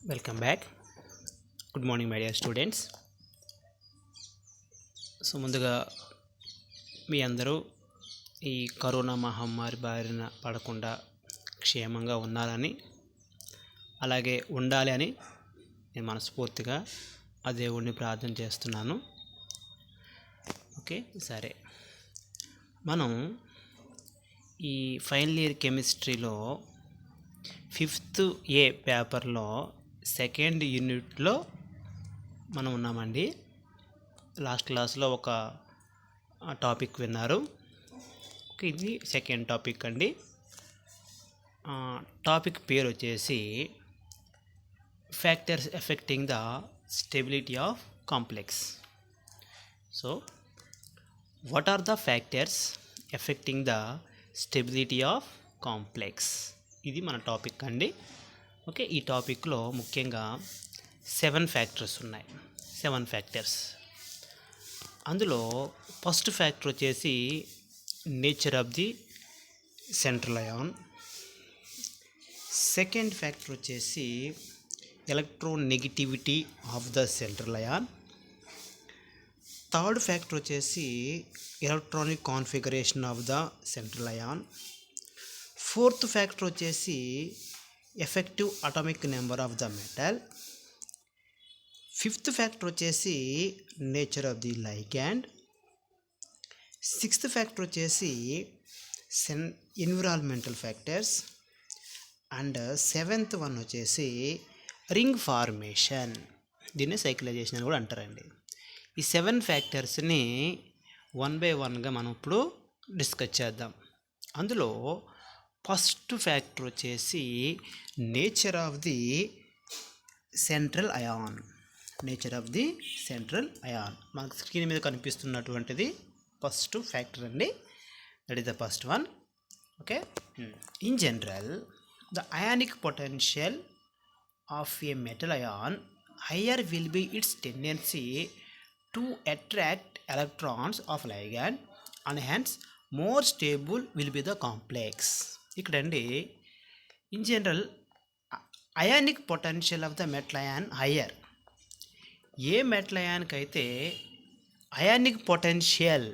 Welcome back. Good morning, my dear students. ముందుగా మీ అందరూ ఈ కరోనా మహమ్మారి బారిన పడకుండా క్షేమంగా ఉన్నారని అలాగే ఉండాలి అని నేను మనస్ఫూర్తిగా ఆ దేవుడిని ప్రార్థన చేస్తున్నాను. ఓకే, సరే. మనం ఈ ఫైనల్ ఇయర్ కెమిస్ట్రీలో 5th A పేపర్లో సెకండ్ యూనిట్లో మనం ఉన్నామండి. లాస్ట్ క్లాస్లో ఒక టాపిక్ విన్నారు. ఇది సెకండ్ టాపిక్ అండి. టాపిక్ పేరు వచ్చేసి factors affecting the stability of complex. So what are the factors affecting the stability of complex, ఇది మన టాపిక్ అండి. ఓకే, ఈ టాపిక్లో ముఖ్యంగా 7 ఫ్యాక్టర్స్ ఉన్నాయి. 7 ఫ్యాక్టర్స్. అందులో ఫస్ట్ ఫ్యాక్టర్ వచ్చేసి nature of the central ion. Second factor వచ్చేసి electronegativity of the central ion. Third factor వచ్చేసి electronic configuration of the central ion. Fourth factor వచ్చేసి effective atomic number of the metal. Fifth factor వచ్చేసి nature of the ligand. Sixth factor వచ్చేసి environmental factors. And seventh one వచ్చేసి ring formation, దీన్ని cyclization అని కూడా అంటారండి. ఈ 7 ఫ్యాక్టర్స్ని 1 by 1గా మనం ఇప్పుడు డిస్కస్ చేద్దాం. అందులో ఫస్ట్ ఫ్యాక్టర్ వచ్చేసి nature of the central ion. Nature of the central ion మనకు స్క్రీన్ మీద కనిపిస్తున్నటువంటిది ఫస్ట్ ఫ్యాక్టర్ అండి. That is the first one. Okay, in general the ionic potential of a metal ion higher will be its tendency to attract electrons of ligand and hence more stable will be the complex. ఇక్కడండి in general ionic potential of the metal ion higher. A metal అయాన్కి అయితే ionic potential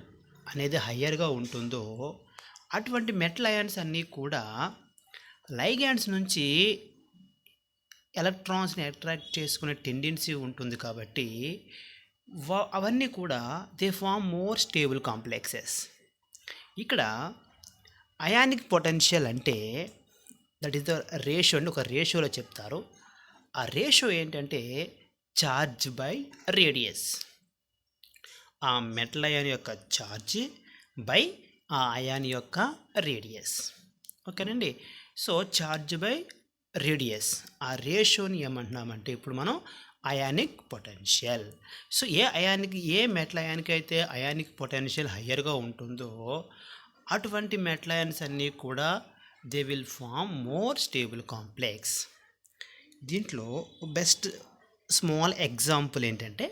అనేది హయ్యర్గా ఉంటుందో అటువంటి metal ions అన్నీ కూడా లైగ్యాండ్స్ నుంచి ఎలక్ట్రాన్స్ని attract చేసుకునే టెండెన్సీ ఉంటుంది. కాబట్టి అవన్నీ కూడా they form more stable complexes. ఇక్కడ అయానిక్ పొటెన్షియల్ అంటే దట్ ఈస్ ద రేషియో అండి. ఒక రేషియోలో చెప్తారు. ఆ రేషియో ఏంటంటే ఛార్జ్ బై రేడియస్. ఆ మెటల్ అయాన్ యొక్క ఛార్జ్ బై ఆ అయాన్ యొక్క రేడియస్. ఓకేనండి. సో ఛార్జ్ బై రేడియస్, ఆ రేషియోని ఏమంటున్నామంటే ఇప్పుడు మనం అయానిక్ పొటెన్షియల్. సో ఏ మెటల్ అయాన్కి అయితే అయానిక్ పొటెన్షియల్ హయ్యర్గా ఉంటుందో అటువంటి మెటల్ అయాన్స్ అన్నీ కూడా they will form more stable complex. దీంట్లో బెస్ట్ స్మాల్ ఎగ్జాంపుల్ ఏంటంటే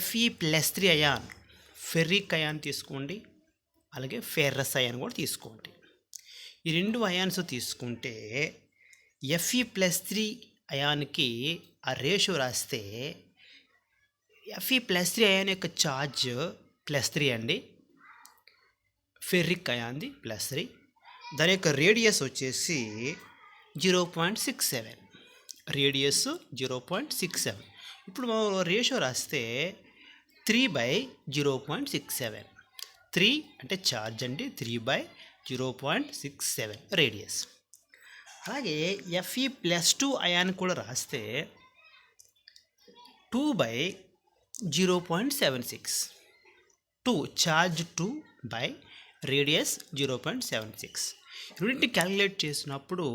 Fe+3 అయాన్, ఫెర్రిక్ అయాన్ తీసుకోండి, అలాగే ఫెర్రస్ అయాన్ కూడా తీసుకోండి. ఈ 2 అయాన్స్ తీసుకుంటే Fe+3 అయాన్కి ఆ రేషియో రాస్తే Fe+3 అయాన్ యొక్క ఛార్జ్ +3 అండి, ఫెర్రిక్ అయాన్ది +3. దాని యొక్క రేడియస్ వచ్చేసి 0.67. రేడియస్ 0.67. ఇప్పుడు మనం రేషియో రాస్తే 3/0.67. 3 అంటే ఛార్జ్ అండి, 3/0.67 రేడియస్. అలాగే Fe+2 అయాన్ కూడా రాస్తే 2/0.76. 2 ఛార్జ్ 2 బై రేడియస్ 0.76. రెండింటిని క్యాలిక్యులేట్ చేసినప్పుడు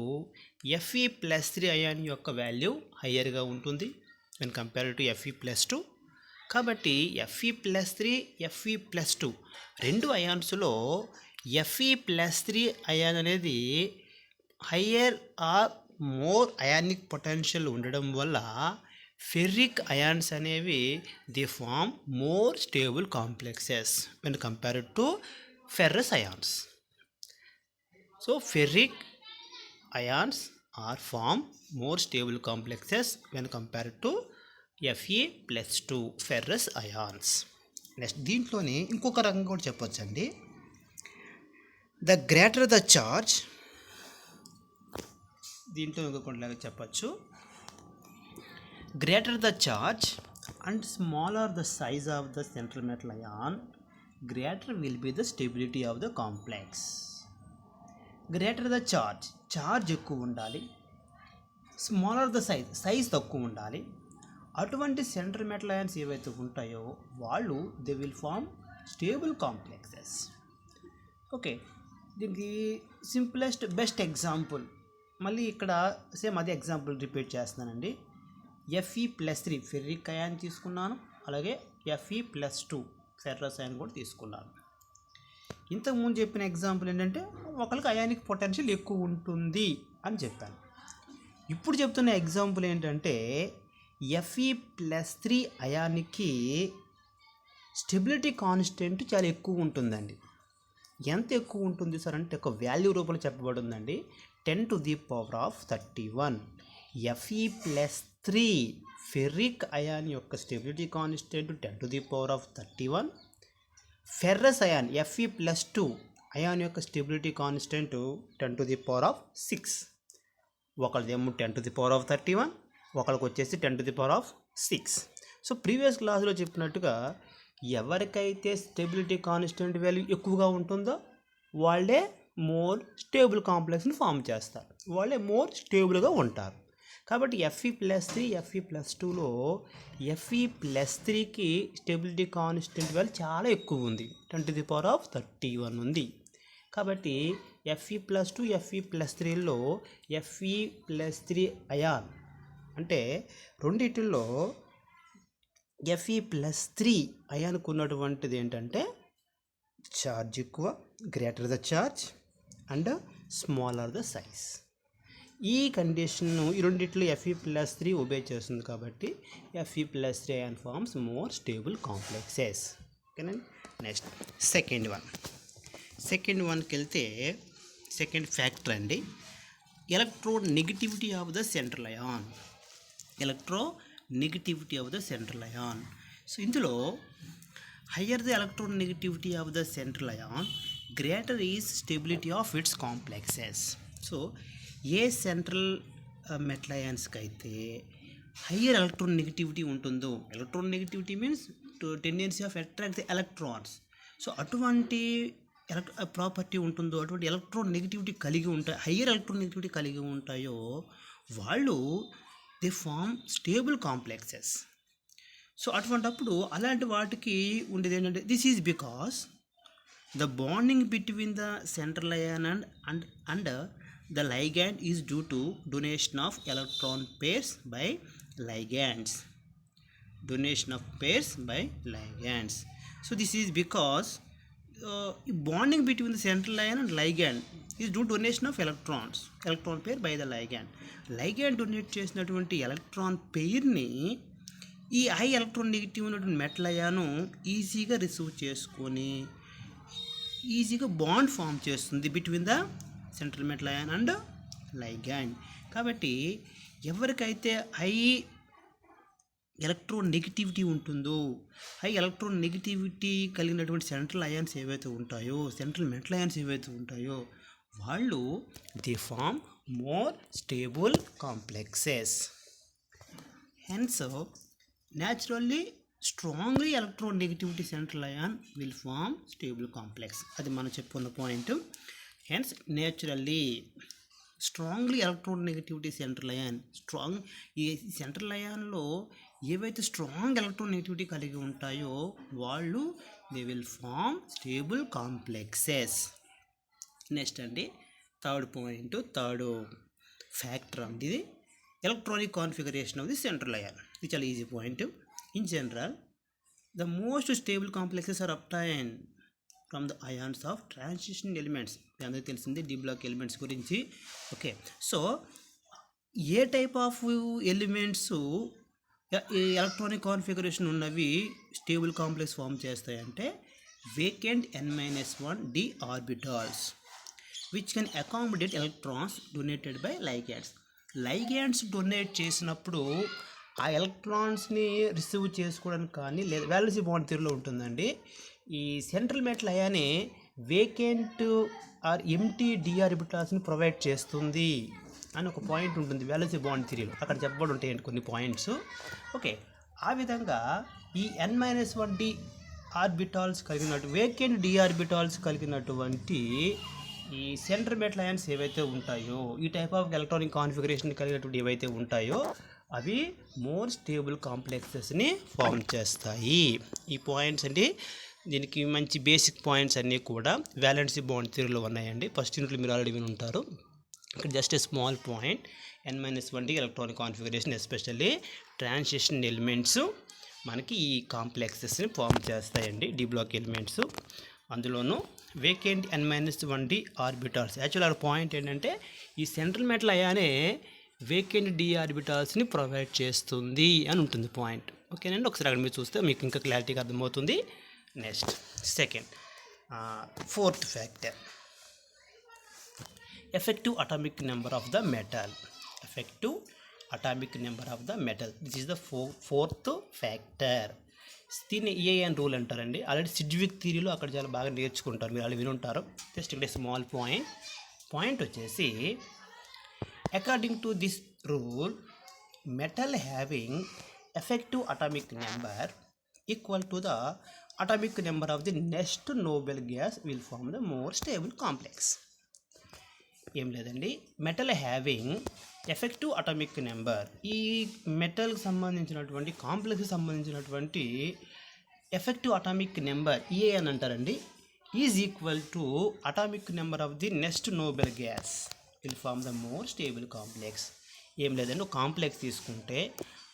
Fe+3 అయాన్ యొక్క వాల్యూ హయ్యర్గా ఉంటుంది వెన్ కంపేర్ టు Fe+2. కాబట్టి Fe+3, Fe+2 రెండు అయాన్స్లో Fe+3 అయాన్ అనేది higher or more ionic potential ఉండడం వల్ల ఫెర్రిక్ అయాన్స్ అనేవి the form more stable complexes when compared to ferrous ions. So ferric ions or form more stable complexes when compared to Fe+2 ferrous ions. Next దీంట్లోనే ఇంకొక రకంగా కూడా చెప్పొచ్చండి. The greater the charge, దీంట్లో ఇంకొకలాగా చెప్పచ్చు, greater the charge and smaller the size of the central metal ion, greater will be the stability of the complex. Greater the charge ఎక్కువ ఉండాలి, స్మాలర్ ద సైజ్ తక్కువ ఉండాలి. అటువంటి సెంట్రల్ మెటల్ అయాన్స్ ఏవైతే ఉంటాయో వాళ్ళు they will form stable complexes. Okay, దీనికి simplest best example మళ్ళీ ఇక్కడ సేమ్ అదే ఎగ్జాంపుల్ రిపీట్ చేస్తున్నానండి. Fe+3 ఫెర్రిక్ అయాన్ తీసుకున్నాను, అలాగే Fe+2 ఫెర్రస్ అయాన్ కూడా తీసుకున్నాను. ఇంతకుముందు చెప్పిన ఎగ్జాంపుల్ ఏంటంటే ఒకరికి అయానిక్ పొటెన్షియల్ ఎక్కువ ఉంటుంది అని చెప్పాను. ఇప్పుడు చెప్తున్న ఎగ్జాంపుల్ ఏంటంటే Fe+3 అయానికి స్టెబిలిటీ కాన్స్టెంట్ చాలా ఎక్కువ ఉంటుందండి. ఎంత ఎక్కువ ఉంటుంది సార్ అంటే ఒక వాల్యూ రూపంలో చెప్పబడిందండి, 10⁻31. Fe+3 ఫెర్రిక్ అయాన్ యొక్క stability constant 10⁻31. Ferrous ion Fe+2 ion యొక్క స్టెబిలిటీ కాన్స్టెంట్ 10⁻6. ఒకరిదేమో 10⁻31, ఒకరికి వచ్చేసి 10⁻6. సో ప్రీవియస్ క్లాస్లో చెప్పినట్టుగా ఎవరికైతే స్టెబిలిటీ కాన్స్టెంట్ వాల్యూ ఎక్కువగా ఉంటుందో వాళ్ళే మోర్ స్టేబుల్ కాంప్లెక్స్ని ఫామ్ చేస్తారు, వాళ్ళే మోర్ స్టేబుల్గా ఉంటారు. కాబట్టి Fe+3 Fe+2లో Fe+3కి స్టెబిలిటీ కాన్స్టెంట్ వాల్యూ చాలా ఎక్కువ ఉంది, 10⁻31 ఉంది. కాబట్టి Fe+2 Fe+3లో Fe+3 అయాన్ అంటే రెండిటిల్లో Fe+3 అయాన్కు ఉన్నటువంటిది ఏంటంటే ఛార్జ్ ఎక్కువ, greater the charge and smaller the size. ఈ కండిషన్ను ఈ రెండిట్లో Fe+3 ఒబే చేస్తుంది కాబట్టి Fe+3 ion forms more stable complexes. ఓకేనండి. నెక్స్ట్ సెకండ్ వన్కి వెళ్తే సెకండ్ ఫ్యాక్టర్ అండి, electronegativity of the central ion. Electronegativity of the central ion. So ఇందులో higher the electronegativity of the central ion, greater is stability of its complexes. So ఏ central metal అయాన్స్కి అయితే higher electronegativity ఉంటుందో, electronegativity means tendency of attract the electrons. So అటువంటి property ఉంటుందో, అటువంటి electronegativity కలిగి ఉంటాయి, హయ్యర్ ఎలక్ట్రోనెగటివిటీ కలిగి ఉంటాయో వాళ్ళు they form stable complexes. So అటువంటప్పుడు అలాంటి వాటికి ఉండేది ఏంటంటే this is because the bonding between the central ion and the ligand is due to donation of electron pairs by ligands. So this is because bonding between the central ion and ligand is due to donation of electron pair by the ligand. Ligand donate చేసినటువంటి electron పెయిర్ని ఈ high electron negative ఉన్నటువంటి metal ion ఈజీగా receive చేసుకొని ఈజీగా bond form చేస్తుంది between the central metal ion and ligand. కాబట్టి ఎవరికైతే హై ఎలక్ట్రోనెగటివిటీ ఉంటుందో, హై ఎలక్ట్రోనెగటివిటీ కలిగినటువంటి సెంట్రల్ అయాన్స్ ఏవైతే ఉంటాయో, సెంట్రల్ మెటల్ అయాన్స్ ఏవైతే ఉంటాయో వాళ్ళు they form more stable complexes. Hence naturally strongly electronegativity central ion will form stable complex. అది మనం చెప్పుకున్న point. Hence naturally strongly electronegativity central ion, strong ఈ సెంట్రల్ అయాన్లో ఏవైతే స్ట్రాంగ్ ఎలక్ట్రోనెగటివిటీ కలిగి ఉంటాయో వాళ్ళు they will form stable complexes. Next అండి థర్డ్ ఫ్యాక్టర్ అండి, ఇది electronic configuration of the central ion. ఇది చాలా easy point. In general the most stable complexes are obtained from the ions of transition elements. మీ అందరికీ తెలిసింది డి బ్లాక్ ఎలిమెంట్స్ గురించి. Okay, so ఏ type of elements electronic configuration ఉన్నవి stable complex form చేస్తాయంటే vacant n-1 d orbitals which can accommodate electrons donated by ligands. Ligands donate చేసినప్పుడు ఆ ఎలక్ట్రాన్స్ని receive చేసుకోవడానికి కానీ లేదా వ్యాలెన్సీ బాండ్ థియరీలో ఉంటుందండి. ఈ సెంట్రల్ మెటల్ అయానే వేకెంట్ ఆర్ ఎంటీ డి ఆర్బిటాల్స్ని ప్రొవైడ్ చేస్తుంది అని ఒక పాయింట్ ఉంటుంది వ్యాలెన్సీ బాండ్ థియరీలో. అక్కడ చెప్పబడి ఉంటాయండి కొన్ని పాయింట్స్. ఓకే, ఆ విధంగా ఈ n-1 ఆర్బిటాల్స్ కలిగినట్టు వేకెంట్ డి ఆర్బిటాల్స్ కలిగినటువంటి ఈ సెంట్రల్ మెటల్ అయాన్స్ ఏవైతే ఉంటాయో, ఈ టైప్ ఆఫ్ ఎలక్ట్రానిక్ కాన్ఫిగరేషన్ కలిగినటువంటి ఏవైతే ఉంటాయో అవి మోర్ స్టేబుల్ కాంప్లెక్సెస్ని ఫామ్ చేస్తాయి. ఈ పాయింట్స్ అండి, దీనికి మంచి బేసిక్ పాయింట్స్ అన్నీ కూడా వ్యాలెన్సీ బాండ్ థియరీలో ఉన్నాయండి. ఫస్ట్ యూనిట్లో మీరు ఆల్రెడీ విని ఉంటారు. ఇక్కడ just a small point, n-1 electronic configuration especially transition elements మనకి ఈ కాంప్లెక్సెస్ని ఫామ్ చేస్తాయండి, డి బ్లాక్ ఎలిమెంట్స్. అందులోనూ వేకెంట్ n-1 ఆర్బిటాల్స్. యాక్చువల్ ఆ పాయింట్ ఏంటంటే ఈ సెంట్రల్ మెటల్ అయానే వేకెంట్ డి ఆర్బిటాల్స్ని ప్రొవైడ్ చేస్తుంది అని ఉంటుంది పాయింట్. ఓకేనండి, ఒకసారి అక్కడ మీరు చూస్తే మీకు ఇంకా క్లారిటీగా అర్థమవుతుంది. Next second, fourth factor, effective atomic number of the metal. Effective atomic number of the metal. This is the fourth factor. దీన్ని EAN రూల్ అంటారండి. ఆల్రెడీ సిడ్జ్విక్ థియరీలో అక్కడ చాలా బాగా నేర్చుకుంటారు, మీరు ఆల్రెడీ విని ఉంటారు. జస్ట్ ఇక్కడ స్మాల్ పాయింట్ వచ్చేసి, according to this rule metal having effective atomic number equal to the atomic number of the next noble gas will form the more stable complex. ఏం లేదండి, metal having effective atomic number, ఈ మెటల్కి సంబంధించినటువంటి కాంప్లెక్స్కి సంబంధించినటువంటి effective atomic number ఏ అని అంటారండి, is equal to atomic number of the next noble gas will form the more stable complex. ఏం లేదండి, ఒక కాంప్లెక్స్ తీసుకుంటే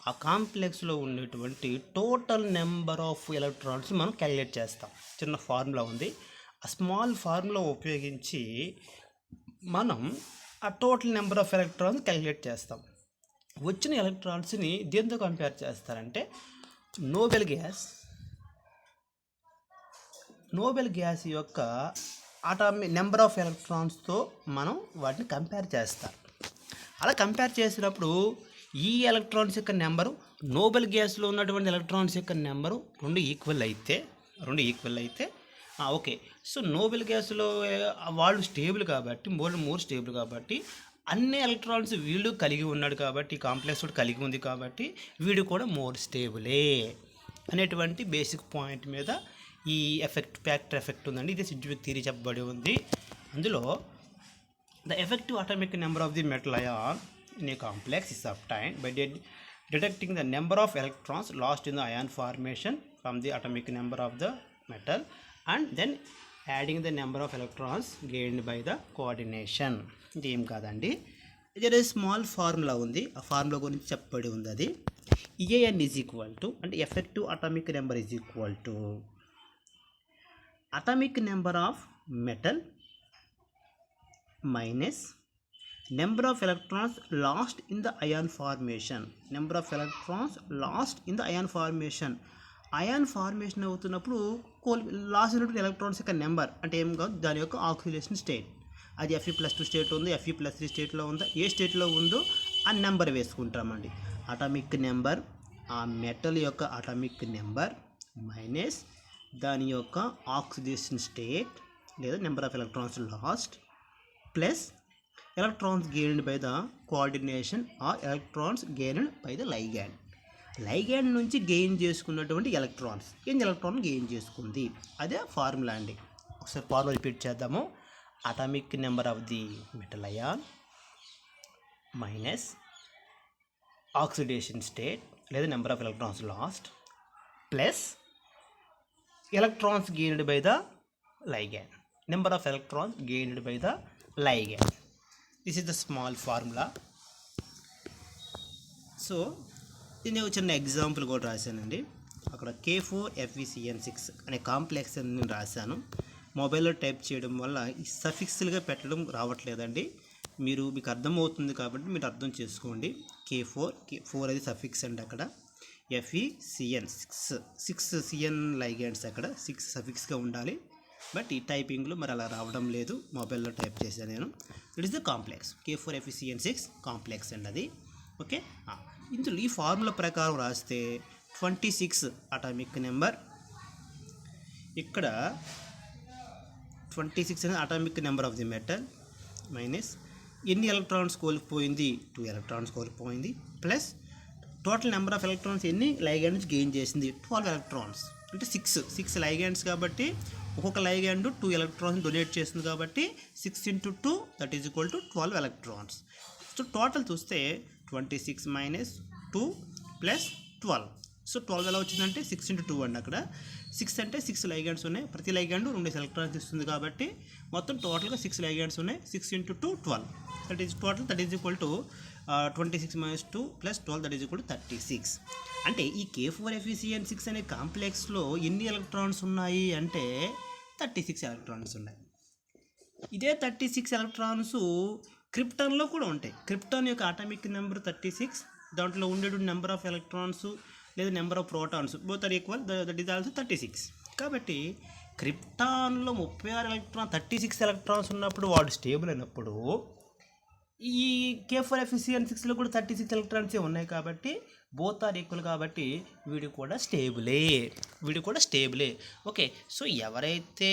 ఆ కాంప్లెక్స్లో ఉండేటువంటి టోటల్ నెంబర్ ఆఫ్ ఎలక్ట్రాన్స్ మనం క్యాలిక్యులేట్ చేస్తాం. చిన్న ఫార్ములా ఉంది, ఆ స్మాల్ ఫార్ములా ఉపయోగించి మనం ఆ total number of electrons calculate చేస్తాం. వచ్చిన ఎలక్ట్రాన్స్ని దేంతో కంపేర్ చేస్తారంటే నోబెల్ గ్యాస్ యొక్క అటామిక్ నెంబర్ ఆఫ్ ఎలక్ట్రాన్స్తో మనం వాటిని కంపేర్ చేస్తాం. అలా కంపేర్ చేసినప్పుడు ఈ ఎలక్ట్రాన్స్ యొక్క నెంబరు నోబెల్ గ్యాస్లో ఉన్నటువంటి ఎలక్ట్రాన్స్ యొక్క నెంబరు రెండు ఈక్వల్ అయితే ఓకే. సో నోబెల్ గ్యాస్లో వాళ్ళు స్టేబుల్ కాబట్టి మోర్ స్టేబుల్ కాబట్టి అన్ని ఎలక్ట్రాన్స్ వీళ్ళు కలిగి ఉన్నాడు కాబట్టి, కాంప్లెక్స్ కూడా కలిగి ఉంది కాబట్టి వీడు కూడా మోర్ స్టేబులే అనేటువంటి బేసిక్ పాయింట్ మీద ఈ ఫ్యాక్టర్ ఎఫెక్ట్ ఉందండి. ఇది సిడ్జ్విక్ థియరీ చెప్పబడి ఉంది. అందులో the effective atomic number of the metal ion in a complex is obtained by detecting the number of electrons lost in the ion formation from the atomic number of the metal and then adding the number of electrons gained by the coordination. ఇది ఏం కాదండి, ఇది small formula ఉంది, ఆ formula గురించి చెప్పబడి ఉంది. అది EAN ఈజ్ ఈక్వల్ టు అంటే effective atomic number is equal to atomic number of metal minus number of electrons lost in the ion formation. అయాన్ ఫార్మేషన్ అవుతున్నప్పుడు లాస్ అయినటువంటి ఎలక్ట్రాన్స్ యొక్క నెంబర్ అంటే ఏం కాదు, దాని యొక్క ఆక్సిడేషన్ స్టేట్. అది Fe+2 స్టేట్ ఉంది, Fe+3 స్టేట్లో ఉందా, ఏ స్టేట్లో ఉందో ఆ నెంబర్ వేసుకుంటామండి. అటామిక్ నెంబర్, ఆ మెటల్ యొక్క అటామిక్ నెంబర్ మైనస్ దాని యొక్క ఆక్సిడేషన్ స్టేట్ లేదా number of electrons lost plus electrons gained by the coordination or electrons gained by the ligand. Ligand నుంచి గెయిన్ చేసుకున్నటువంటి ఎలక్ట్రాన్స్ గెయిన్ చేసుకుంది, అదే ఫార్ములా అండి. ఒకసారి ఫార్ములా రిపీట్ చేద్దాము. Atomic number of the metal ion minus oxidation state లేదా number of electrons lost plus electrons gained by the ligand, number of electrons gained by the ligand. This is the small formula. So దీన్ని ఒక చిన్న example కూడా రాశానండి. అక్కడ K4FeCN6 అనే complex అని నేను రాశాను. మొబైల్లో టైప్ చేయడం వల్ల ఈ సఫిక్స్లుగా పెట్టడం రావట్లేదండి. మీకు అర్థమవుతుంది కాబట్టి మీరు అర్థం చేసుకోండి. K4 అది సఫిక్స్ అండి. అక్కడ FeCN6 6 CN లైగెండ్స్ అక్కడ 6 సఫిక్స్గా ఉండాలి. బట్ ఈ టైపింగ్లో మరి అలా రావడం లేదు, మొబైల్లో టైప్ చేశాను నేను. It is the complex K4Fe6 complex అండి అది. ఓకే, ఇందులో ఈ ఫార్ములా ప్రకారం రాస్తే 26 అటామిక్ నెంబర్, ఇక్కడ 26 అనేది atomic number of the metal, minus ఎన్ని ఎలక్ట్రాన్స్ కోల్పోయింది, 2 ఎలక్ట్రాన్స్ కోల్పోయింది, plus total number of electrons ఎన్ని లైగాండ్స్ గెయిన్ చేసింది, 12 ఎలక్ట్రాన్స్. అంటే 6 లైగాండ్స్ కాబట్టి ఒక్కొక్క లైగాండ్ 2 ఎలక్ట్రాన్స్ డొనేట్ చేస్తుంది కాబట్టి 6 × 2 that is equal to 12 electrons. So total చూస్తే 26 - 2 + 12. సో 12 ఎలా వచ్చిందంటే 6 × 2 అండి. అక్కడ 6 అంటే 6 లైగాండ్స్ ఉన్నాయి, ప్రతి లైగాండ్ 2 ఎలక్ట్రాన్స్ ఇస్తుంది కాబట్టి మొత్తం టోటల్గా 6 లైగాండ్స్ ఉన్నాయి. 6 × 2 12 that is equal to 26 - 2 + 12 that is equal to 36. అంటే ఈ K4Fe6 అనే కాంప్లెక్స్లో ఎన్ని ఎలక్ట్రాన్స్ ఉన్నాయి అంటే 36 ఎలక్ట్రాన్స్ ఉన్నాయి. ఇదే 36 ఎలక్ట్రాన్స్ క్రిప్టాన్లో కూడా ఉంటాయి. క్రిప్టాన్ యొక్క అటామిక్ నెంబర్ 36, దాంట్లో ఉండే నెంబర్ ఆఫ్ ఎలక్ట్రాన్స్ లేదా number of protons both are equal, that is also 36. కాబట్టి క్రిప్టాన్లో 36 ఎలక్ట్రాన్స్ ఉన్నప్పుడు వాడు స్టేబుల్ అయినప్పుడు ఈ K4Fe6లో కూడా 36 ఎలక్ట్రాన్సే ఉన్నాయి కాబట్టి బోత్ ఆర్ ఈక్వల్ కాబట్టి వీడు కూడా స్టేబులే. ఓకే, సో ఎవరైతే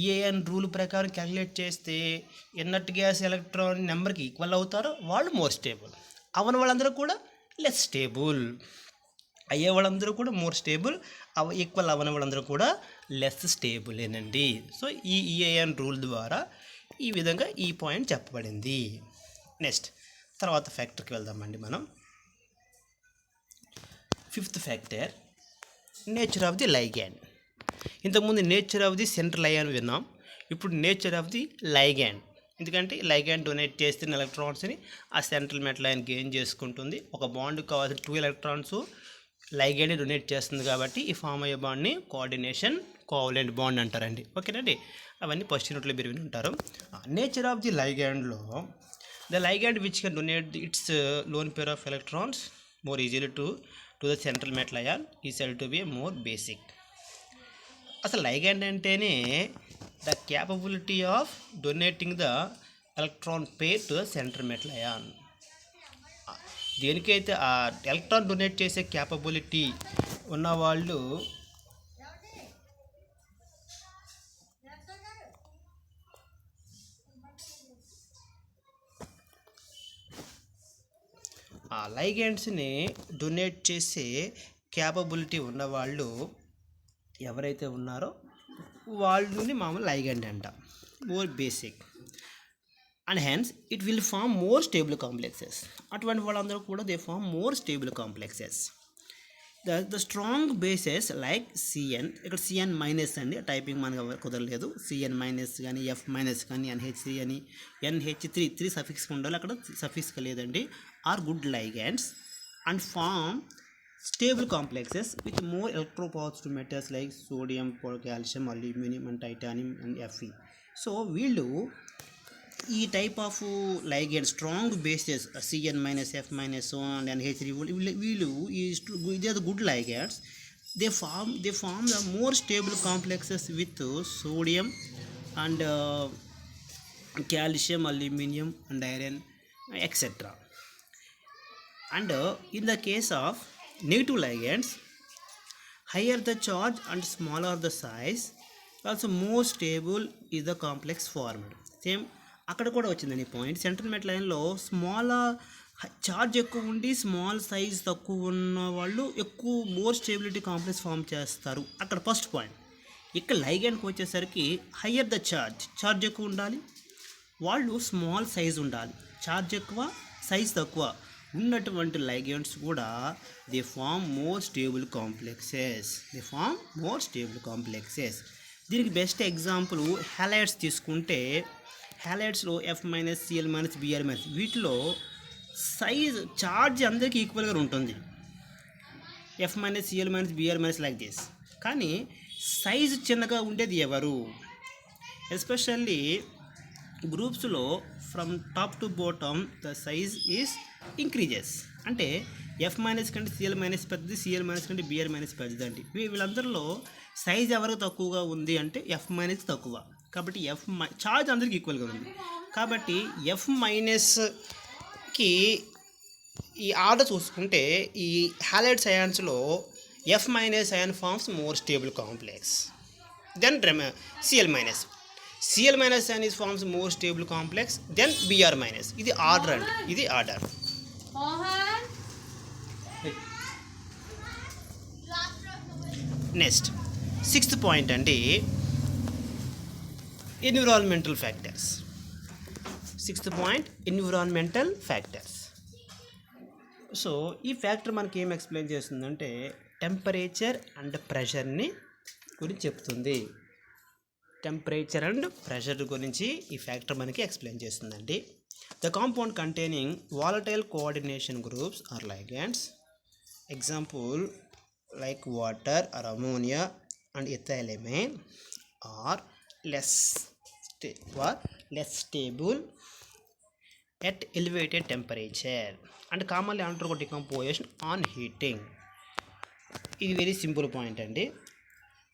ఈఏఎన్ రూల్ ప్రకారం క్యాలిక్యులేట్ చేస్తే ఇన్నట్ గ్యాస్ ఎలక్ట్రాన్ నెంబర్కి ఈక్వల్ అవుతారో వాళ్ళు మోర్ స్టేబుల్, అవని వాళ్ళందరూ కూడా లెస్ స్టేబుల్, అయ్యే వాళ్ళందరూ కూడా మోర్ స్టేబుల్, ఈక్వల్ అవ్వని వాళ్ళందరూ కూడా లెస్ స్టేబులేనండి. సో ఈ ఈఏఎన్ రూల్ ద్వారా ఈ విధంగా ఈ పాయింట్ చెప్పబడింది. నెక్స్ట్ తర్వాత ఫ్యాక్టర్కి వెళ్దామండి మనం. 5th factor nature of the ligand. ఇంతకుముందు nature of the central ion విన్నాం, ఇప్పుడు నేచర్ ఆఫ్ ది లైగాండ్. ఎందుకంటే లైగాండ్ డొనేట్ చేస్తున్న ఎలక్ట్రాన్స్ని ఆ సెంట్రల్ మెటల్ అయాన్ గెయిన్ చేసుకుంటుంది. ఒక బాండ్ కావాల్సిన 2 ఎలక్ట్రాన్స్ లైగాండ్ డొనేట్ చేస్తుంది కాబట్టి ఈ ఫామ్ అయ్యే బాండ్ని కోవలెంట్ బాండ్ అంటారండి. ఓకేనండి, అవన్నీ ఫస్ట్ యూనిట్లో మీరు విని ఉంటారు. నేచర్ ఆఫ్ ది లైగాండ్లో the ligand which can donate its lone pair of electrons more easily to the central metal ion is said to be more basic. అసలు లైగాండ్ అంటేనే the capability of donating the electron pair to the central metal ion. దేనికైతే ఆ electron donate చేసే capability ఉన్నవాళ్ళు ఆ లైగాండ్స్ని donate చేసే capability ఉన్నవాళ్ళు ఎవరైతే ఉన్నారో వాళ్ళని మామూలు లైగాండ్ అంట, more basic, and hence it will form more stable complexes. అటువంటి వాళ్ళందరూ కూడా they form more stable complexes. The strong bases like CN, ఇక్కడ CN మైనస్ అండి, టైపింగ్ మనకు కుదరలేదు. CN మైనస్ కానీ F మైనస్ కానీ NH3 అని NH3 సఫిక్స్ ఉండాలి, అక్కడ సఫిక్స్ లేదండి. Are good ligands and form stable complexes with more electropositive metals like sodium, calcium, aluminum and titanium and Fe. So వీళ్ళు ఈ type of ligand strong bases CN minus F minus and NH3 వీళ్ళు they are the good ligands. They form the more stable complexes with sodium and calcium, aluminum and iron etc. And in the case of negative ligands, higher the charge and smaller the size, also more stable is the complex formed. Same అక్కడ కూడా వచ్చిందని point. Central metal లైన్లో small charge ఎక్కువ ఉండి small size తక్కువ ఉన్న వాళ్ళు ఎక్కువ మోర్ స్టేబిలిటీ కాంప్లెక్స్ ఫామ్ చేస్తారు, అక్కడ ఫస్ట్ పాయింట్. ఇక్కడ లైగాండ్కి వచ్చేసరికి హయ్యర్ ద చార్జ్ ఎక్కువ ఉండాలి, వాళ్ళు స్మాల్ సైజ్ ఉండాలి, చార్జ్ ఎక్కువ సైజ్ తక్కువ ఉన్నటువంటి లైగెండ్స్ కూడా they form more stable complexes. దీనికి బెస్ట్ ఎగ్జాంపుల్ హ్యాలైడ్స్ తీసుకుంటే, హ్యాలైడ్స్లో F minus Cl minus Br minus వీటిలో సైజ్ చార్జ్ అందరికీ ఈక్వల్గా ఉంటుంది, F minus Cl minus Br minus like this. కానీ సైజు చిన్నగా ఉండేది ఎవరు? ఎస్పెషల్లీ గ్రూప్స్లో from top to bottom the size is increases. అంటే ఎఫ్ మైనస్ కంటే సిఎల్ మైనస్ పెద్దది, సిఎల్ మైనస్ కంటే బిఆర్ మైనస్ పెద్దది అండి. వీళ్ళందరిలో సైజ్ ఎవరికి తక్కువగా ఉంది అంటే ఎఫ్ మైనస్ తక్కువ. కాబట్టి ఛార్జ్ అందరికి ఈక్వల్గా ఉంది. కాబట్టి ఎఫ్ మైనస్కి ఈ ఆర్డర్ చూసుకుంటే ఈ హ్యాలైడ్స్ అయాన్స్లో F minus ion forms more stable complex than CL minus. CL minus ion is forms more stable complex than BR minus. ఇది ఆర్డర్ అండి, ఇది ఆర్డర్. నెక్స్ట్ 6th పాయింట్ అండి, environmental factors. 6th point environmental factors. So ఈ factor మనకి ఏం explain చేస్తుందంటే temperature and ప్రెషర్ని గురించి చెప్తుంది. టెంపరేచర్ అండ్ ప్రెషర్ గురించి ఈ ఫ్యాక్టర్ మనకి ఎక్స్ప్లెయిన్ చేస్తుందండి. The compound containing volatile coordination groups or ligands. Example like water or ammonia and ethylamine are less stable at elevated temperature and commonly undergo decomposition on heating. ఇది very simple point అండి.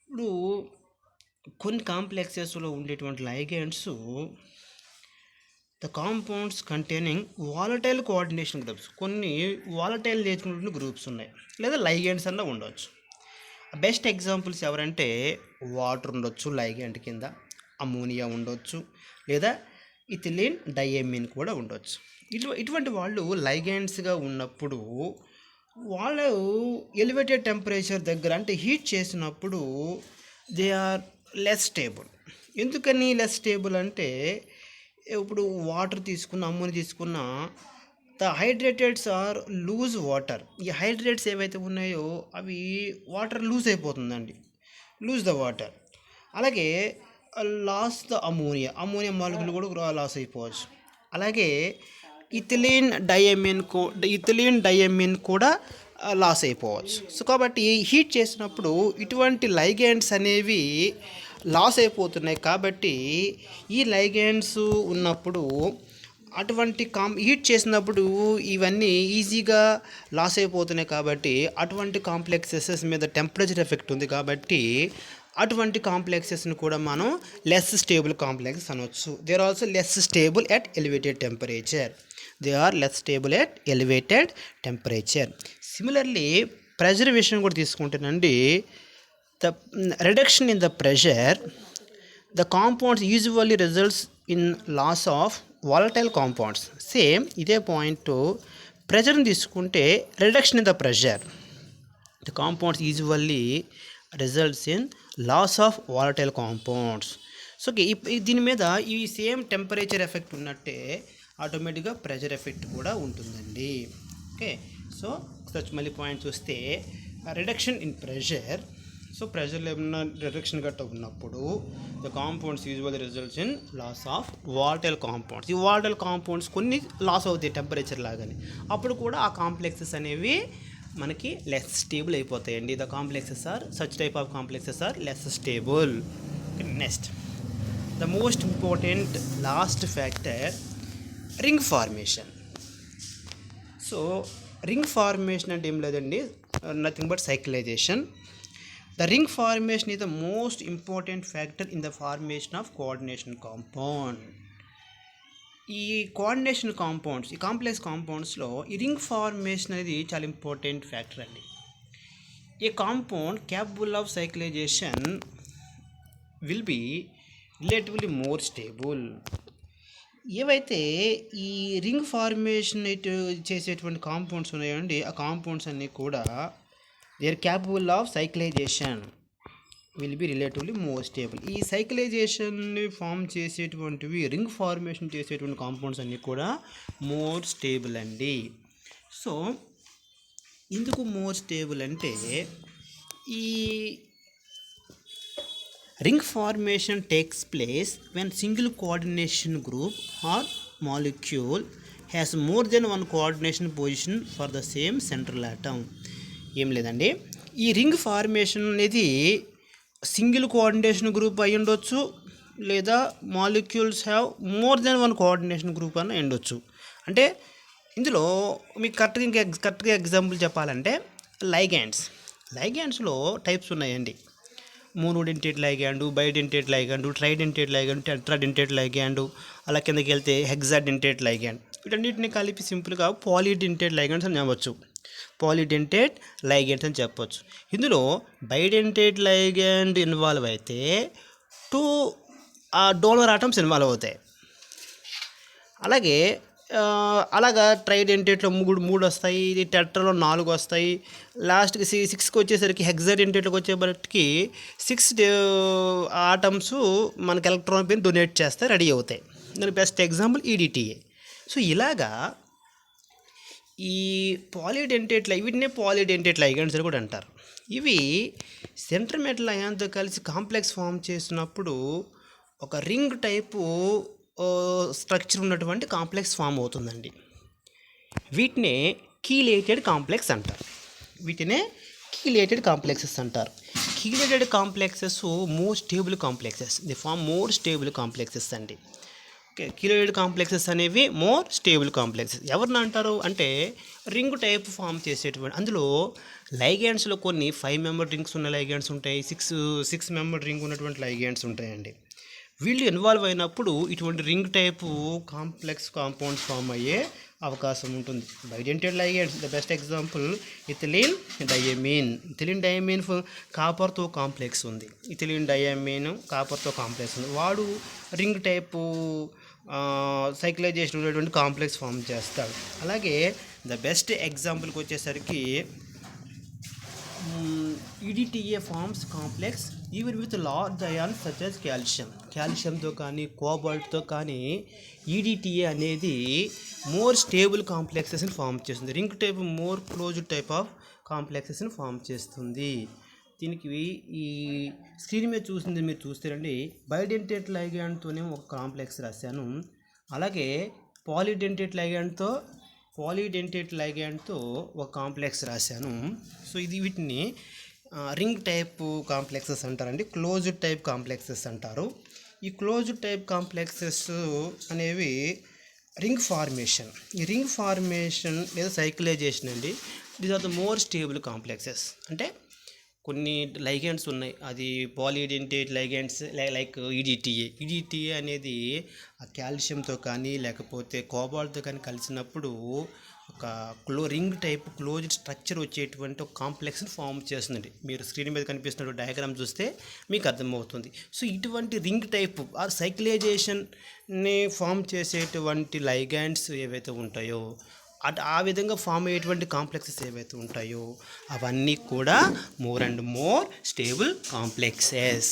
ఇప్పుడు కొన్ని కాంప్లెక్సెస్లో ఉండేటువంటి ligands the compounds containing volatile coordination groups, కొన్ని volatile నేర్చుకునే groups ఉన్నాయి, లేదా ligands అన్న ఉండవచ్చు. బెస్ట్ ఎగ్జాంపుల్స్ ఎవరంటే వాటర్ ఉండొచ్చు లైగెండ్ కింద, అమోనియా ఉండొచ్చు, లేదా ఇథిలిన్ డైఎమిన్ కూడా ఉండొచ్చు. ఇటువంటి వాళ్ళు లైగెండ్స్గా ఉన్నప్పుడు వాళ్ళు ఎలివేటెడ్ టెంపరేచర్ దగ్గర అంటే హీట్ చేసినప్పుడు దే ఆర్ లెస్ స్టేబుల్. ఎందుకని లెస్ స్టేబుల్ అంటే ఇప్పుడు వాటర్ తీసుకున్న, అమ్మోనియా తీసుకున్న, ద హైడ్రేటెడ్స్ ఆర్ లూజ్ వాటర్. ఈ హైడ్రేట్స్ ఏవైతే ఉన్నాయో అవి వాటర్ లూజ్ అయిపోతుందండి, లూజ్ ద వాటర్. అలాగే లాస్ ద అమోనియా మాలిక్యూల్ కూడా లాస్ అయిపోవచ్చు. అలాగే ఇథిలిన్ డైఎమిన్ కూడా లాస్ అయిపోవచ్చు. సో కాబట్టి హీట్ చేసినప్పుడు ఇటువంటి లైగెండ్స్ అనేవి లాస్ అయిపోతున్నాయి. కాబట్టి ఈ లైగెండ్స్ ఉన్నప్పుడు అటువంటి హీట్ చేసినప్పుడు ఇవన్నీ ఈజీగా లాస్ అయిపోతున్నాయి. కాబట్టి అటువంటి కాంప్లెక్సెస్ మీద టెంపరేచర్ ఎఫెక్ట్ ఉంది. కాబట్టి అటువంటి కాంప్లెక్సెస్ని కూడా మనం లెస్ స్టేబుల్ కాంప్లెక్సెస్ అనవచ్చు. They are also less stable at elevated temperature. Similarly pressure విషయం కూడా తీసుకుంటేనండి, the reduction in the pressure, the compounds usually results in loss of volatile compounds. Same ఇదే పాయింట్ ప్రెషర్ని తీసుకుంటే reduction in the pressure, the compounds usually results in loss of volatile compounds. So దీని మీద ఈ same temperature effect ఉన్నట్టే ఆటోమేటిక్గా pressure effect కూడా ఉంటుందండి. Okay, so మళ్ళీ పాయింట్ చూస్తే రిడక్షన్ ఇన్ ప్రెషర్. సో ప్రెషర్లో ఏమన్నా రిడక్షన్ గట్ట ఉన్నప్పుడు the compounds usually results in loss of volatile compounds. ఈ వాలటైల్ కాంపౌండ్స్ కొన్ని లాస్ అవుతాయి టెంపరేచర్ లాగానే, అప్పుడు కూడా ఆ కాంప్లెక్సెస్ అనేవి మనకి లెస్ స్టేబుల్ అయిపోతాయండి. The complexes are such type of complexes are less stable. Next the most important last factor ring formation. So ring formation అంటే ఏం లేదండి, nothing but సైక్లిజేషన్. The ring formation is the most important factor in the formation of coordination compound. ఈ coordination compounds, ఈ complex కాంపౌండ్స్లో ఈ ring formation అనేది చాలా important factor అండి. ఏ compound capable of cyclization will be relatively more stable. ఏవైతే ఈ ring formation చేసేటువంటి compounds ఉన్నాయండి, ఆ కాంపౌండ్స్ అన్నీ కూడా they are capable of cyclization will be relatively more stable. ఈ సైక్లైజేషన్ని ఫామ్ చేసేటువంటివి, రింగ్ ఫార్మేషన్ చేసేటువంటి కాంపౌండ్స్ అన్నీ కూడా మోర్ స్టేబుల్ అండి. సో ఎందుకు మోర్ స్టేబుల్ అంటే ఈ ring formation takes place when single coordination group or molecule has more than one coordination position for the same central atom. ఏం లేదండి, ఈ రింగ్ ఫార్మేషన్ అనేది సింగిల్ కోఆర్డినేషన్ గ్రూప్ అయి ఉండొచ్చు, లేదా molecules have more than one coordination group అన్న ఉండొచ్చు. అంటే ఇందులో మీకు కరెక్ట్గా ఎగ్జాంపుల్ చెప్పాలంటే లైగ్యాండ్స్లో టైప్స్ ఉన్నాయండి. మోనోడెంటేట్ లైగ్యాండు, బైడెంటేట్ లైగ్యాండు, ట్రైడెంటేట్ లైగ్యాండు, టెట్రాడెంటేట్ లైగ్యాండు, అలా కిందకి వెళ్తే హెక్సాడెంటేట్ లైగ్యాండ్. వీటన్నిటిని కలిపి సింపుల్గా పాలీడెంటేట్ లైగ్యాండ్స్ అని చెప్పవచ్చు. పాలీడెంటేట్ లైగ్యాండ్స్ అని చెప్పవచ్చు. ఇందులో బైడెంటేట్ లైగ్యాండ్ ఇన్వాల్వ్ అయితే 2 డోనర్ ఆటమ్స్ ఇన్వాల్వ్ అవుతాయి. అలాగా ట్రైడెంటేట్లో మూడు వస్తాయి, ఇది టెట్రాలో 4 వస్తాయి. లాస్ట్కి 6కి వచ్చేసరికి హెక్సాడెంటేట్లోకి వచ్చేసరికి 6 ఆటమ్స్ మనకి ఎలక్ట్రాన్ పైన డొనేట్ చేస్తే రెడీ అవుతాయి. దానికి బెస్ట్ ఎగ్జాంపుల్ ఈడిటిఏ. సో ఇలాగా ఈ వీటినే పాలీడెంటేట్ లైగ్యాండ్స్ అని కూడా అంటారు. ఇవి సెంట్రోమెటల్ అయాన్తో కలిసి కాంప్లెక్స్ ఫామ్ చేసినప్పుడు ఒక రింగ్ టైపు స్ట్రక్చర్ ఉన్నటువంటి కాంప్లెక్స్ ఫామ్ అవుతుందండి. వీటినే కీలేటెడ్ కాంప్లెక్స్ అంటారు. Chelated complexes more stable complexes. The form more stable complexes అండి. ఓకే, కీలేటెడ్ కాంప్లెక్సెస్ అనేవి మోర్ స్టేబుల్ కాంప్లెక్సెస్. ఎవరిని అంటారు అంటే రింగ్ టైప్ ఫామ్ చేసేటువంటి, అందులో లైగ్యాండ్స్లో కొన్ని 5 మెంబర్ రింగ్స్ ఉన్న లైగ్యాండ్స్ ఉంటాయి, 6 మెంబర్ రింగ్ ఉన్నటువంటి లైగ్యాండ్స్ ఉంటాయండి. వీళ్ళు ఇన్వాల్వ్ అయినప్పుడు ఇటువంటి ring type complex compounds form అయ్యే అవకాశం ఉంటుంది. Bidentate ligands the best example ethylene diamine కాపర్తో కాంప్లెక్స్ ఉంది. ఇథిలీన్ డయమీన్ కాపర్తో కాంప్లెక్స్ ఉంది. వాడు రింగ్ టైపు సైక్లైజేషన్ ఉన్నటువంటి కాంప్లెక్స్ ఫామ్ చేస్తాడు. అలాగే ద బెస్ట్ ఎగ్జాంపుల్కి వచ్చేసరికి EDTA forms complex even with large ions such as కాల్షియంతో కానీ కోబాల్ట్తో కానీ ఈడిటిఏ అనేది మోర్ స్టేబుల్ కాంప్లెక్సెస్ని ఫామ్ చేస్తుంది. Ring type more closed type of కాంప్లెక్సెస్ని ఫామ్ చేస్తుంది. దీనికి ఈ స్క్రీన్ మీద చూసింది మీరు చూస్తారండి. బైడెంటేట్ లైగ్యాండ్తోనే ఒక కాంప్లెక్స్ రాశాను. అలాగే పాలీడెంటేట్ లైగ్యాండ్తో ఒక కాంప్లెక్స్ రాశాను. సో వీటిని రింగ్ టైప్ కాంప్లెక్సెస్ అంటారండి, క్లోజ్డ్ టైప్ కాంప్లెక్సెస్ అంటారు. ఈ క్లోజ్డ్ టైప్ కాంప్లెక్సెస్ అనేవి రింగ్ ఫార్మేషన్ లేదా సైక్లైజేషన్ అండి. These are the more stable complexes. అంటే కొన్ని లైగ్యాండ్స్ ఉన్నాయి, అది పాలీడెంటేట్ లైగ్యాండ్స్ లైక్ ఈడిటిఏ అనేది ఆ కాల్షియంతో కానీ లేకపోతే కోబాల్ట్తో కానీ కలిసినప్పుడు ఒక రింగ్ టైప్ క్లోజ్డ్ స్ట్రక్చర్ వచ్చేటువంటి ఒక కాంప్లెక్స్ని ఫామ్ చేస్తుందండి. మీరు స్క్రీన్ మీద కనిపిస్తున్న డయాగ్రామ్ చూస్తే మీకు అర్థమవుతుంది. సో ఇటువంటి రింగ్ టైప్ ఆర్ సైక్లైజేషన్ని ఫామ్ చేసేటువంటి లైగ్యాండ్స్ ఏవైతే ఉంటాయో ఆ విధంగా ఫామ్ అయ్యేటువంటి కాంప్లెక్సెస్ ఏవైతే ఉంటాయో అవన్నీ కూడా more and more stable complexes.